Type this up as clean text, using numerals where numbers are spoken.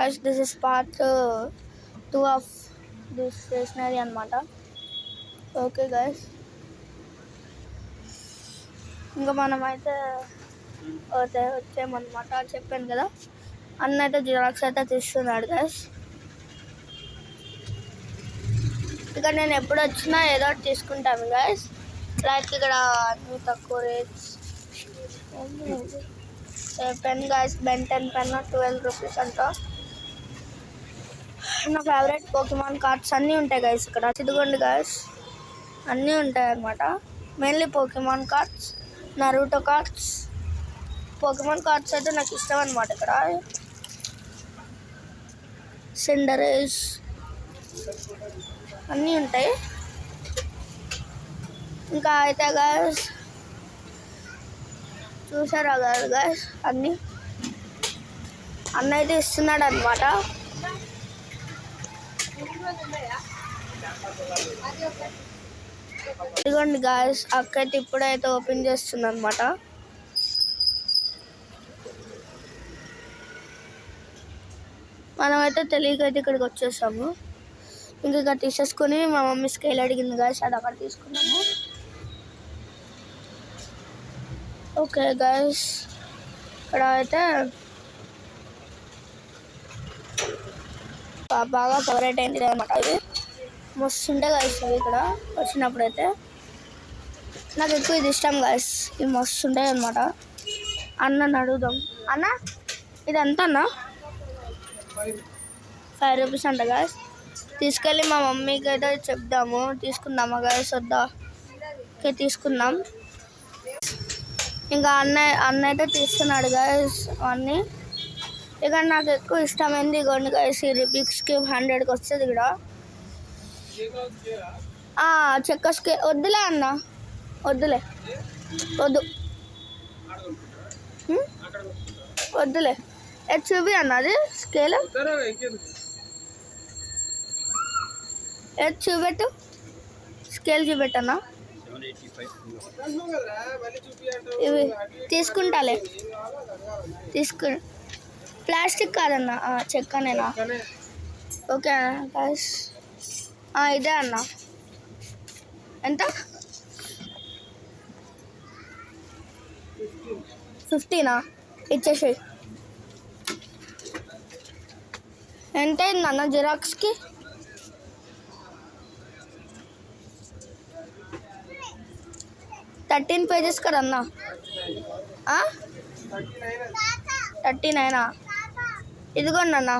guys, this is part 2 of this stationery అనమాట. Okay guys, ఇంకా మనమైతే వచ్చామన్నమాట. చెప్పాను కదా, అన్న అయితే జిరాక్స్ అయితే తీస్తున్నాడు గైస్. ఇక నేను ఎప్పుడు వచ్చినా ఏదో ఒకటి తీసుకుంటాను గైస్. లైక్ ఇక్కడ అన్ని తక్కువ rates pen guys, Ben 10 pen 12 rupees అంట. నా ఫేవరెట్ పోకెమాన్ కార్డ్స్ అన్నీ ఉంటాయి గైస్ ఇక్కడ. ఇదిగోండి గైస్, అన్నీ ఉంటాయి అన్నమాట. Mainly Pokemon cards, నరూటో cards. Pokemon cards అయితే నాకు ఇష్టం అనమాట. ఇక్కడ సిండరేస్ అన్నీ ఉంటాయి. ఇంకా అయితే గైస్ చూసారా గైస్, అన్నీ అన్న అయితే ఇస్తున్నాడు అనమాట. ఇదిగోండి గాయస్, అక్క అయితే ఇప్పుడైతే ఓపెన్ చేస్తుంది అనమాట. మనమైతే తెలియకైతే ఇక్కడికి వచ్చేసాము. ఇంక ఇక్కడ తీసేసుకొని మా మమ్మీ స్కేల్ అడిగింది గాయస్, అది అక్కడ తీసుకున్నాము. ఓకే గాయస్, ఇక్కడ అయితే బాగా ఫేవరెట్ అయింది అనమాట. ఇది మస్తు ఉంటాయి గాయస్. అవి ఇక్కడ వచ్చినప్పుడైతే నాకు ఎక్కువ ఇది ఇష్టం గాయస్. ఇవి మస్తు ఉంటాయి అనమాట. అన్నని అడుగుదాం. అన్న ఇది ఎంత అన్న? 5 రూపీస్ అంట గాయస్. తీసుకెళ్ళి మా మమ్మీకి అయితే చెప్దాము. తీసుకుందామా గాయస్? వద్దా? ఓకే, తీసుకుందాం. ఇంకా అన్న అయితే తీస్తున్నాడు గాయస్ అన్నీ. ఇక నాకు ఎక్కువ ఇష్టమైంది ఇగోండి గాయస్, ఈ రుబిక్స్ క్యూబ్ 100కి వస్తుంది ఇక్కడ. చెక్క స్కేల్ వద్దులే అన్న, వద్దులే, వద్దులే. చూపి అన్న, అది స్కేల్ చూపెట్టు, స్కేల్ చూపెట్టన్నా. ఇవి తీసుకుంటాలే, ప్లాస్టిక్ కాదన్నా, చెక్కనేనా? ఓకే గాయస్, ఇదే అన్న. ఎంత? 15 ఇచ్చేసి. ఎంత అయింది అన్న జిరాక్స్కి? 13 పేజెస్ కదన్నా? 39. ఇదిగోండి అన్న.